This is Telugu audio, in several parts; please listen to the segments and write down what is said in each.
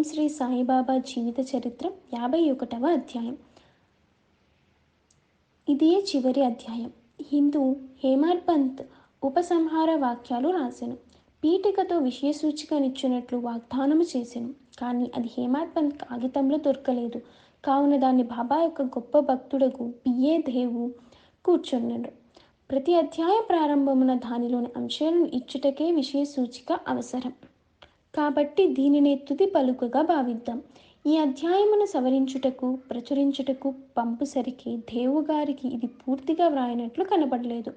శ్రీ సాయిబాబా జీవిత చరిత్ర 51వ అధ్యాయం. ఇదే చివరి అధ్యాయం. హిందూ హేమాడ్ పంత్ ఉపసంహార వాక్యాలు రాసెను. పీఠికతో విషయ సూచికనిచ్చినట్లు వాగ్దానము చేసెను. కానీ అది హేమాడ్ పంత్ కాగితంలో దొరకలేదు. కావున దాన్ని బాబా యొక్క గొప్ప భక్తుడకు బిఏ దేవు కూర్చున్నాడు. ప్రతి అధ్యాయ ప్రారంభమున దానిలోని అంశాలను ఇచ్చుటకే విషయ సూచిక అవసరం. కాబట్టి దీనినే తుది పలుకగా భావిద్దాం. ఈ అధ్యాయమును సవరించుటకు ప్రచురించుటకు పంపుసరికి దేవుగారికి ఇది పూర్తిగా వ్రాయినట్లు కనబడలేదు.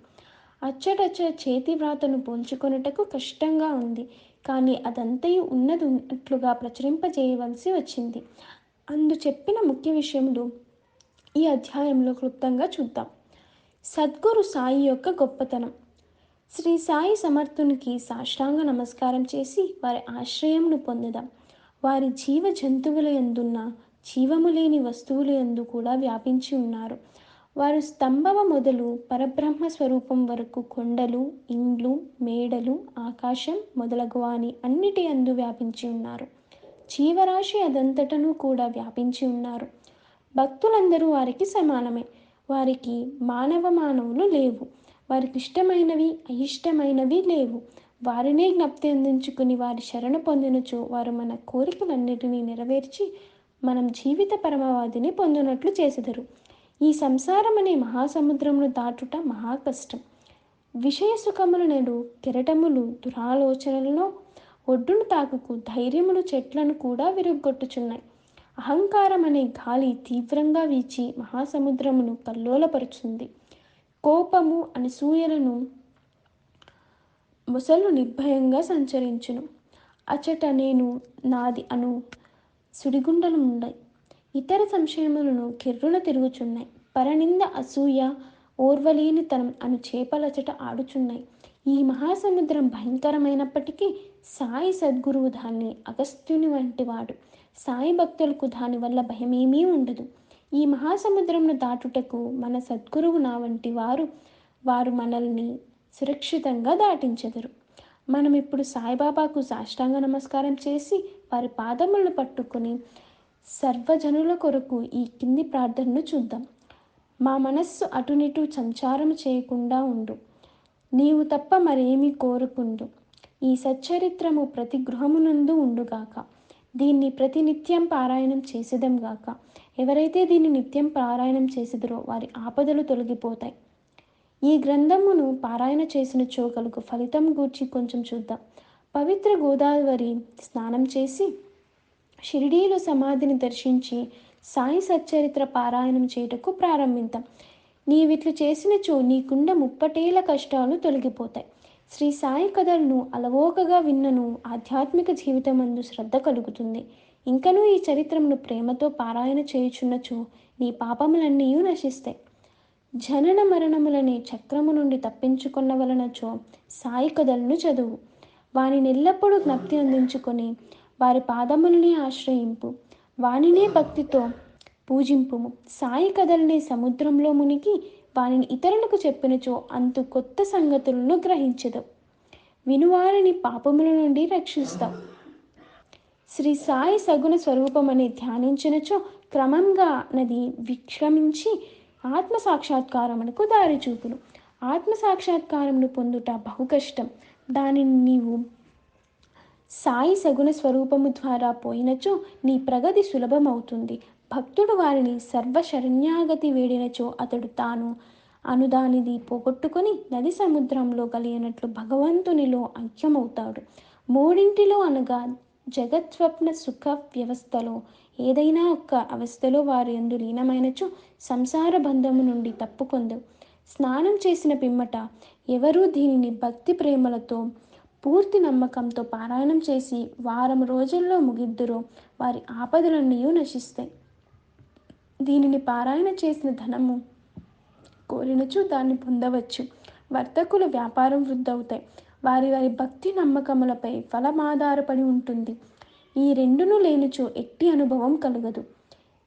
అచ్చటచ్చ చేతి వ్రాతను పోల్చుకొనుటకు కష్టంగా ఉంది. కానీ అదంతయు ఉన్నది ఉన్నట్లుగా ప్రచురింపజేయవలసి వచ్చింది. అందు చెప్పిన ముఖ్య విషయములు ఈ అధ్యాయంలో క్లుప్తంగా చూద్దాం. సద్గురు సాయి యొక్క గొప్పతనం. శ్రీ సాయి సమర్థునికి సాష్టాంగ నమస్కారం చేసి వారి ఆశ్రయంను పొందుదాం. వారి జీవ జంతువుల యందున్న జీవము లేని వస్తువుల యందు కూడా వ్యాపించి ఉన్నారు. వారు స్తంభవ మొదలు పరబ్రహ్మ స్వరూపం వరకు కొండలు, ఇండ్లు, మేడలు, ఆకాశం మొదలగువాని అన్నిటి యందు వ్యాపించి ఉన్నారు. జీవరాశి అదంతటను కూడా వ్యాపించి ఉన్నారు. భక్తులందరూ వారికి సమానమే. వారికి మానవులు లేవు. వారికి ఇష్టమైనవి అయిష్టమైనవి లేవు. వారినే జ్ఞప్తి అందించుకుని వారి శరణ పొందినచో వారు మన కోరికలన్నిటినీ నెరవేర్చి మనం జీవిత పరమవాదిని పొందినట్లు చేసెదరు. ఈ సంసారం అనే మహాసముద్రమును దాటుట మహా కష్టం. విషయ సుఖముల నెడు కెరటములు దురాలోచనలను ఒడ్డును తాకుకు ధైర్యములు చెట్లను కూడా విరుగ్గొట్టుచున్నాయి. అహంకారం అనే గాలి తీవ్రంగా వీచి మహాసముద్రమును కల్లోలపరుచుంది. కోపము అనసూయలను మొసలు నిర్భయంగా సంచరించును. అచట నేను నాది అను సుడిగుండలుండయి. ఇతర సంశయములను కిర్రున తిరుగుచున్నాయి. పరనింద అసూయ ఓర్వలేనితనం అను చేపలచట ఆడుచున్నాయి. ఈ మహాసముద్రం భయంకరమైనప్పటికీ సాయి సద్గురువు దాన్ని అగస్త్యుని వంటివాడు. సాయి భక్తులకు దానివల్ల భయమేమీ ఉండదు. ఈ మహాసముద్రంను దాటుటకు మన సద్గురువు నా వంటి వారు మనల్ని సురక్షితంగా దాటించెదరు. మనం ఇప్పుడు సాయిబాబాకు సాష్టాంగ నమస్కారం చేసి వారి పాదములను పట్టుకుని సర్వజనుల కొరకు ఈ కింది ప్రార్థనను చూద్దాం. మా మనస్సు అటునిటు సంచారము చేయకుండా ఉండు. నీవు తప్ప మరేమీ కోరుకుందు. ఈ సచ్చరిత్రము ప్రతి గృహమునందు ఉండుగాక. దీన్ని ప్రతినిత్యం పారాయణం చేసేదం గాక. ఎవరైతే దీన్ని నిత్యం పారాయణం చేసిదరో వారి ఆపదలు తొలగిపోతాయి. ఈ గ్రంథమును పారాయణ చేసినచో కలుగు ఫలితం గూర్చి కొంచెం చూద్దాం. పవిత్ర గోదావరి స్నానం చేసి షిరిడీలో సమాధిని దర్శించి సాయి సచ్చరిత్ర పారాయణం చేయుటకు ప్రారంభిద్దాం. నీవిట్లు చేసినచో నీకుండ ముప్పటేళ్ల కష్టాలు తొలగిపోతాయి. శ్రీ సాయి కథలను అలవోకగా విన్నను ఆధ్యాత్మిక జీవితమందు శ్రద్ధ కలుగుతుంది. ఇంకనూ ఈ చరిత్రమును ప్రేమతో పారాయణ చేయుచున్నచో నీ పాపములన్నీ నశిస్తాయి. జనన మరణములనే చక్రము నుండి తప్పించుకున్న వలనచో సాయి కథలను చదువు. వానిని ఎల్లప్పుడూ జ్ఞప్తి అందించుకొని వారి పాదములని ఆశ్రయింపు. వానినే భక్తితో పూజింపుము. సాయి కథలనే సముద్రంలో మునిగి వానిని ఇతరులకు చెప్పినచో అంతు కొత్త సంగతులను గ్రహించదు. వినువారిని పాపముల నుండి రక్షిస్తావు. శ్రీ సాయి సగుణ స్వరూపమని ధ్యానించినచో క్రమంగా నది విక్రమించి ఆత్మ సాక్షాత్కారమునకు దారి చూపును. ఆత్మ సాక్షాత్కారమును పొందుట బహు కష్టం. దానిని నీవు సాయి సగుణ స్వరూపము ద్వారా పోయినచో నీ ప్రగతి సులభమవుతుంది. భక్తుడు వారిని సర్వశరణ్యాగతి వేడినచో అతడు తాను అనుదానిది పోగొట్టుకొని నది సముద్రంలో కలిగినట్లు భగవంతునిలో ఐక్యమవుతాడు. మూడింటిలో అనగా జగత్స్వప్న సుఖ వ్యవస్థలో ఏదైనా ఒక్క అవస్థలో వారు యందు లీనమైనచో సంసార బంధము నుండి తప్పుకొందు. స్నానం చేసిన పిమ్మట ఎవరూ దీనిని భక్తి ప్రేమలతో పూర్తి నమ్మకంతో పారాయణం చేసి వారం రోజుల్లో ముగిద్దురో వారి ఆపదలన్నీ నశిస్తాయి. దీనిని పారాయణ చేసిన ధనము కోరినచో దాన్ని పొందవచ్చు. వర్తకుల వ్యాపారం వృద్ధవుతాయి. వారి భక్తి నమ్మకములపై ఫలం ఆధారపడి ఉంటుంది. ఈ రెండును లేనిచో ఎట్టి అనుభవం కలగదు.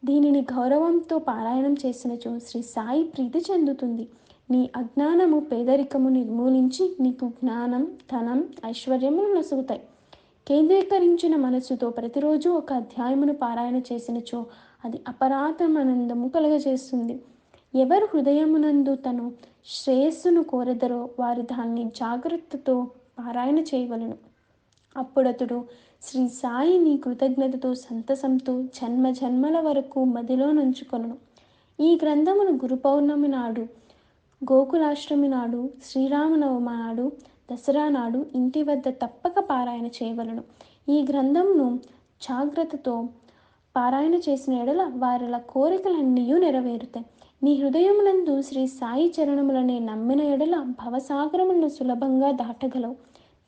దీనిని గౌరవంతో పారాయణం చేసినచో శ్రీ సాయి ప్రీతి చెందుతుంది. నీ అజ్ఞానము పేదరికము నిర్మూలించి నీకు జ్ఞానం ధనం ఐశ్వర్యములు నసుగుతాయి. కేంద్రీకరించిన మనస్సుతో ప్రతిరోజు ఒక అధ్యాయమును పారాయణ చేసినచో అది అపరాధమానందము కలుగజేస్తుంది. ఎవరు హృదయమునందు తను శ్రేయస్సును కోరెదరో వారు దాన్ని జాగ్రత్తతో పారాయణ చేయవలెను. అప్పుడతడు శ్రీ సాయిని కృతజ్ఞతతో సంతసంతో జన్మ జన్మల వరకు మదిలో నుంచుకొనును. ఈ గ్రంథమును గురు పౌర్ణమి నాడు, గోకులాష్టమి నాడు, శ్రీరామనవమి నాడు, దసరా నాడు ఇంటి వద్ద తప్పక పారాయణ చేయవలెను. ఈ గ్రంథమును జాగ్రత్తతో పారాయణ చేసిన ఎడల వారిల కోరికలన్నీ నెరవేరుతాయి. నీ హృదయమునందు శ్రీ సాయి చరణములనే నమ్మిన ఎడల భవసాగరములను సులభంగా దాటగలవు.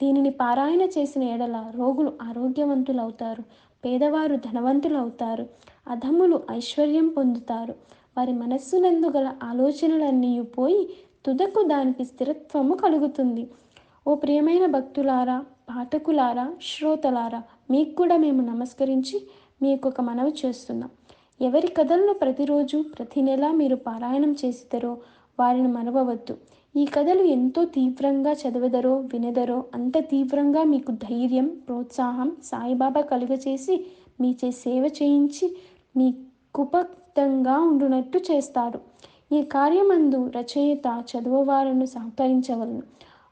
దీనిని పారాయణ చేసిన ఎడల రోగులు ఆరోగ్యవంతులవుతారు, పేదవారు ధనవంతులవుతారు, అధములు ఐశ్వర్యం పొందుతారు. వారి మనస్సునందు గల ఆలోచనలన్నీ పోయి తుదకు దానికి స్థిరత్వము కలుగుతుంది. ఓ ప్రియమైన భక్తులారా, పాఠకులారా, శ్రోతలారా, మీకు కూడా మేము నమస్కరించి మీకు ఒక మనవి చేస్తున్నాం. ఎవరి కథలను ప్రతిరోజు ప్రతి నెల మీరు పారాయణం చేసిదరో వారిని మరవవద్దు. ఈ కథలు ఎంతో తీవ్రంగా చదివెదరో వినెదరో అంత తీవ్రంగా మీకు ధైర్యం, ప్రోత్సాహం సాయిబాబా కలుగచేసి మీచే సేవ చేయించి మీ కుపక్తంగా ఉండునట్టు చేస్తాడు. ఈ కార్యమందు రచయిత చదువువారును సహకరించవలను,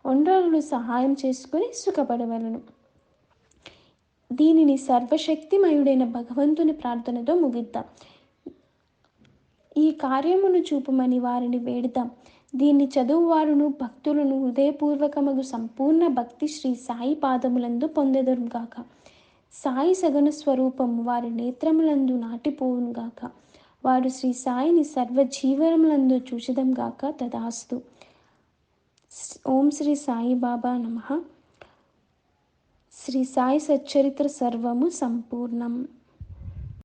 ఒండ్రులను సహాయం చేసుకుని సుఖపడవలను. దీనిని సర్వశక్తిమయుడైన భగవంతుని ప్రార్థనతో ముగిద్దాం. ఈ కార్యమును చూపమని వారిని వేడుదాం. దీన్ని చదువువారును భక్తులను హృదయపూర్వకమగు సంపూర్ణ భక్తి శ్రీ సాయి పాదములందు పొందెదరుగాక. సాయి సగుణ స్వరూపము వారి నేత్రములందు నాటిపోవునుగాక. వారు శ్రీ సాయిని సర్వజీవనములందు చూచెదముగాక. తదాస్తు. ఓం శ్రీ సాయి బాబా నమః. శ్రీ సాయి సచ్చరిత్ర సర్వము సంపూర్ణం.